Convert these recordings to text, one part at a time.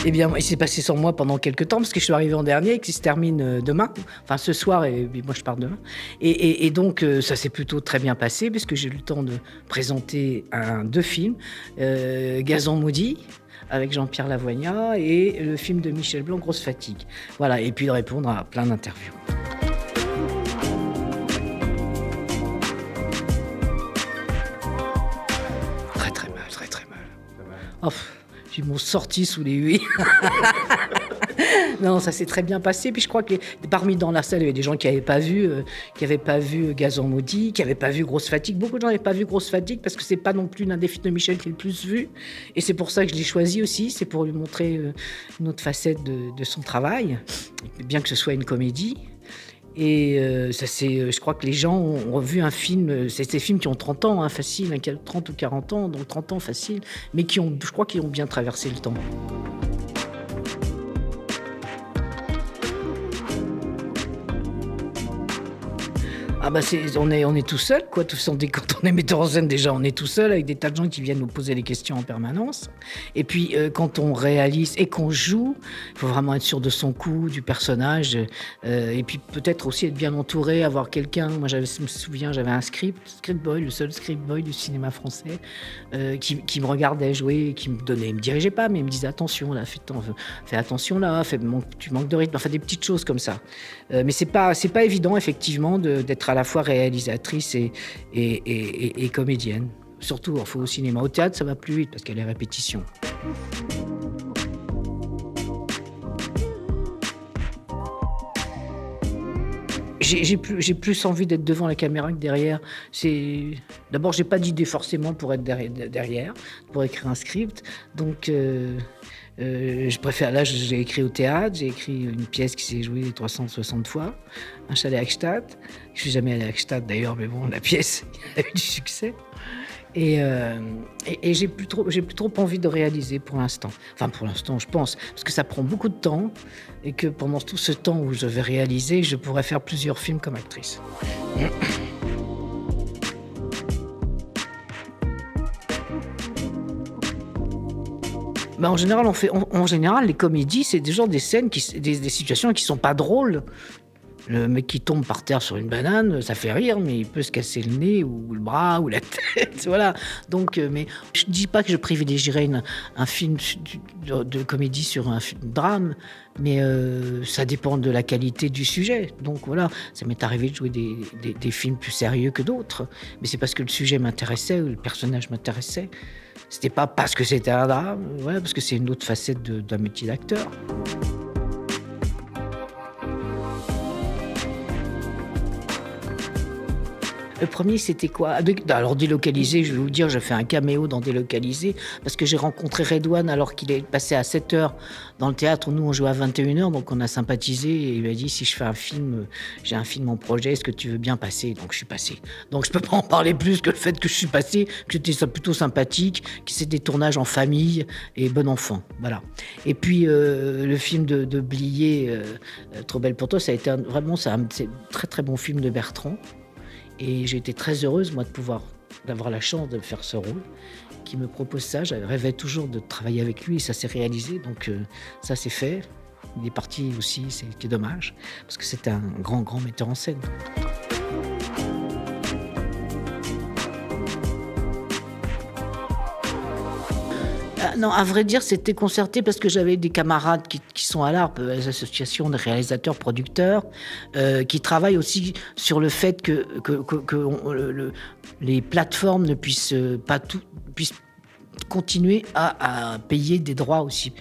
Eh bien, il s'est passé sans moi pendant quelques temps, parce que je suis arrivé en dernier et que ça se termine demain, enfin ce soir, et moi je pars demain. Et donc, ça s'est plutôt très bien passé, puisque j'ai eu le temps de présenter deux films, Gazon maudit, avec Jean-Pierre Lavoignat, et le film de Michel Blanc, Grosse fatigue. Voilà, et puis de répondre à plein d'interviews. Très très mal, très très mal. Oh, ils m'ont sorti sous les huées. Non, ça s'est très bien passé. Puis je crois que parmi dans la salle, il y avait des gens qui n'avaient pas vu Gazon maudit, qui n'avaient pas vu Grosse fatigue. Beaucoup de gens n'avaient pas vu Grosse fatigue parce que c'est pas non plus l'un des films de Michel qui est le plus vu. Et c'est pour ça que je l'ai choisi aussi. C'est pour lui montrer une autre facette de son travail, bien que ce soit une comédie. Et je crois que les gens ont revu un film, c'est ces films qui ont 30 ans, hein, facile, 30 ou 40 ans, donc 30 ans facile, mais je crois qu'ils ont bien traversé le temps. Ah bah on est tout seul, quoi. Quand on est metteur en scène, déjà, on est tout seul avec des tas de gens qui viennent nous poser des questions en permanence. Et puis, quand on réalise et qu'on joue, il faut vraiment être sûr de son coup, du personnage. Et puis, peut-être aussi être bien entouré, avoir quelqu'un. Moi, je me souviens, j'avais un script boy, le seul script boy du cinéma français, qui me regardait jouer, qui me donnait, il me dirigeait pas, mais il me disait attention là, fais attention là, tu manques de rythme, enfin des petites choses comme ça. Mais c'est pas évident, effectivement, d'être à la fois réalisatrice et comédienne. Surtout, il faut au cinéma. Au théâtre, ça va plus vite parce qu'il y a les répétitions. J'ai plus envie d'être devant la caméra que derrière. D'abord, j'ai pas d'idée forcément pour être derrière, pour écrire un script. Donc, je préfère. Là, j'ai écrit au théâtre. J'ai écrit une pièce qui s'est jouée 360 fois. Un chalet à Eichstätt. Je suis jamais allé à Eichstätt d'ailleurs, mais bon, la pièce a eu du succès. Et j'ai plus trop envie de réaliser pour l'instant. Enfin, pour l'instant, je pense, parce que ça prend beaucoup de temps et que pendant tout ce temps où je vais réaliser, je pourrais faire plusieurs films comme actrice. Ben, en général, les comédies, c'est des scènes, des situations qui sont pas drôles. Le mec qui tombe par terre sur une banane, ça fait rire, mais il peut se casser le nez ou le bras ou la tête, voilà. Donc, mais je dis pas que je privilégierais un film de comédie sur un drame, mais ça dépend de la qualité du sujet. Donc voilà, ça m'est arrivé de jouer des films plus sérieux que d'autres, mais c'est parce que le sujet m'intéressait ou le personnage m'intéressait. C'était pas parce que c'était un drame, voilà, parce que c'est une autre facette d'un métier d'acteur. Le premier, c'était quoi? Alors, Délocalisé, je vais vous dire, je fais un caméo dans Délocalisé, parce que j'ai rencontré Redouane alors qu'il est passé à 7h dans le théâtre. Nous, on joue à 21h, donc on a sympathisé, et il m'a dit, si je fais un film, j'ai un film en projet, est-ce que tu veux bien passer? Donc, je suis passé. Donc, je peux pas en parler plus que le fait que je suis passé, que c'était plutôt sympathique, que c'est des tournages en famille et bon enfant. Voilà. Et puis, le film de Blier, Trop belle pour toi, ça a été c'est un très, très bon film de Bertrand. Et j'ai été très heureuse, moi, d'avoir la chance de faire ce rôle, qui me propose ça. Je rêvais toujours de travailler avec lui et ça s'est réalisé. Donc, ça, c'est fait. Il est parti aussi, c'est dommage, parce que c'est un grand, grand metteur en scène. Non, à vrai dire, c'était concerté parce que j'avais des camarades qui sont à l'ARP, les associations de réalisateurs, producteurs, qui travaillent aussi sur le fait que les plateformes ne puissent continuer à payer des droits aussi.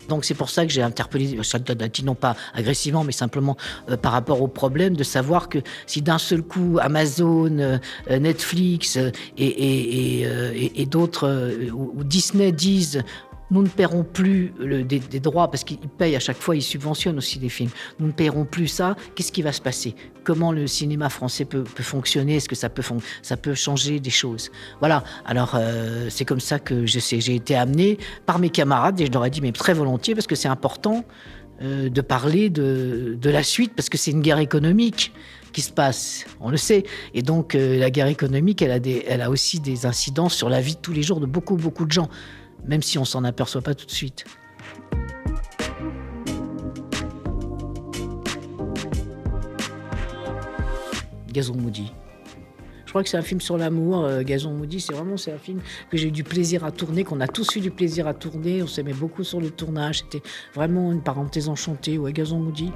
Donc c'est pour ça que j'ai interpellé Sacha Dati, non pas agressivement, mais simplement par rapport au problème de savoir que si d'un seul coup Amazon, Netflix et d'autres, ou Disney disent nous ne paierons plus des droits, parce qu'ils payent à chaque fois, ils subventionnent aussi des films. Nous ne paierons plus ça. Qu'est-ce qui va se passer? Comment le cinéma français peut fonctionner? Est-ce que ça peut changer des choses? Voilà. Alors, c'est comme ça que j'ai été amené par mes camarades, et je leur ai dit, mais très volontiers, parce que c'est important de parler de la suite, parce que c'est une guerre économique qui se passe, on le sait. Et donc, la guerre économique, elle a aussi des incidences sur la vie de tous les jours de beaucoup, beaucoup de gens, même si on s'en aperçoit pas tout de suite. Gazon Moody. Je crois que c'est un film sur l'amour, Gazon Moody. C'est un film que j'ai eu du plaisir à tourner, qu'on a tous eu du plaisir à tourner. On s'aimait beaucoup sur le tournage. C'était vraiment une parenthèse enchantée, ouais, Gazon Moody.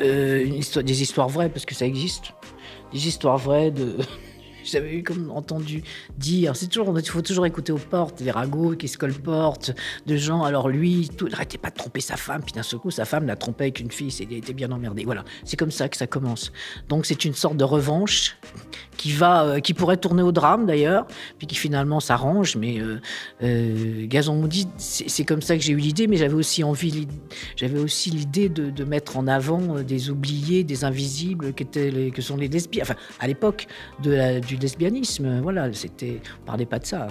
Des histoires vraies, parce que ça existe. Des histoires vraies de... J'avais comme entendu dire, il faut toujours écouter aux portes, des ragots qui se colportent, de gens. Alors lui, il n'arrêtait pas de tromper sa femme, puis d'un seul coup, sa femme l'a trompé avec une fille, il était bien emmerdé. Voilà, c'est comme ça que ça commence. Donc c'est une sorte de revanche qui pourrait tourner au drame d'ailleurs, puis qui finalement s'arrange. Mais Gazon Moody, c'est comme ça que j'ai eu l'idée, mais j'avais aussi l'idée de mettre en avant des oubliés, des invisibles, que sont les lesbiennes. Enfin, à l'époque du lesbianisme, voilà, on parlait pas de ça.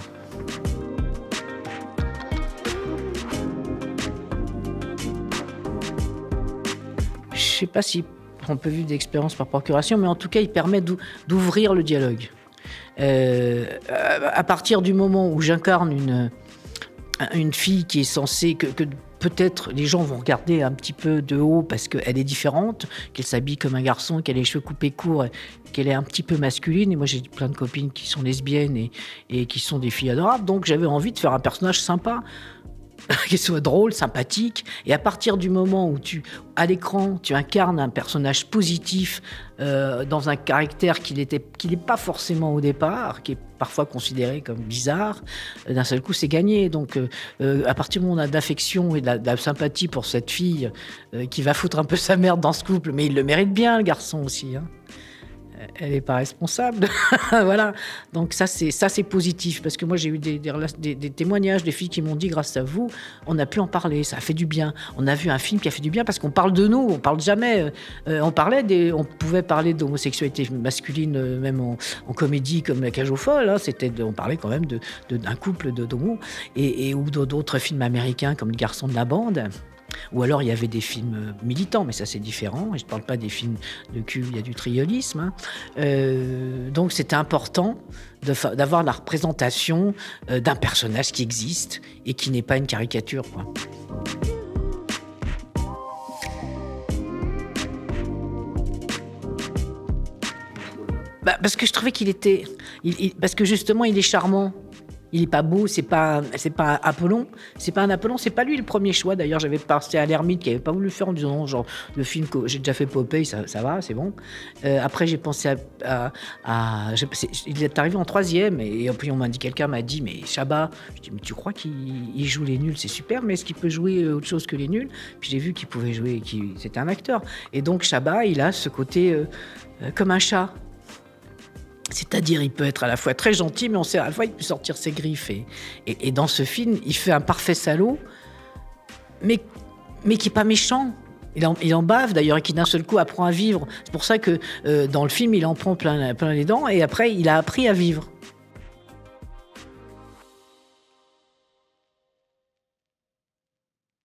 Je sais pas si on peut vivre d'expérience par procuration, mais en tout cas, il permet d'ouvrir le dialogue. À partir du moment où j'incarne une fille qui est censée que peut-être les gens vont regarder un petit peu de haut parce qu'elle est différente, qu'elle s'habille comme un garçon, qu'elle a les cheveux coupés courts, qu'elle est un petit peu masculine. Et moi, j'ai plein de copines qui sont lesbiennes et qui sont des filles adorables. Donc, j'avais envie de faire un personnage sympa, qui soit drôle, sympathique. Et à partir du moment où à l'écran, tu incarnes un personnage positif dans un caractère qu'il n'est pas forcément au départ, qui est parfois considéré comme bizarre, d'un seul coup, c'est gagné. Donc, à partir du moment où on a d'affection et de la sympathie pour cette fille qui va foutre un peu sa merde dans ce couple, mais il le mérite bien, le garçon aussi, hein. Elle n'est pas responsable. Voilà. Donc ça c'est positif, parce que moi j'ai eu des témoignages, des filles qui m'ont dit, grâce à vous, on a pu en parler, ça a fait du bien. On a vu un film qui a fait du bien, parce qu'on parle de nous, on parle jamais. On pouvait parler d'homosexualité masculine, même en comédie comme La Cage aux folles, hein. On parlait quand même d'un couple d'homos, ou d'autres films américains comme Le garçon de la bande. Ou alors il y avait des films militants, mais ça c'est différent. Et je ne parle pas des films de cul où il y a du triolisme, hein. Donc c'était important d'avoir la représentation d'un personnage qui existe et qui n'est pas une caricature, quoi. Parce que je trouvais parce que justement il est charmant. Il n'est pas beau, c'est pas Apollon. C'est pas un Apollon, c'est pas lui le premier choix. D'ailleurs, j'avais pensé à l'ermite qui n'avait pas voulu le faire en disant non, genre, le film que j'ai déjà fait Popeye, ça va, c'est bon. Après, j'ai pensé il est arrivé en 3e, et puis quelqu'un m'a dit, mais Chabat, je dis, mais tu crois qu'il joue les nuls, c'est super, mais est-ce qu'il peut jouer autre chose que les nuls? Puis j'ai vu qu'il pouvait jouer, c'était un acteur. Et donc, Chabat, il a ce côté comme un chat. C'est-à-dire, il peut être à la fois très gentil, mais on sait à la fois, il peut sortir ses griffes. Et dans ce film, il fait un parfait salaud, mais qui n'est pas méchant. Il en bave d'ailleurs, et qui d'un seul coup apprend à vivre. C'est pour ça que dans le film, il en prend plein les dents, et après, il a appris à vivre.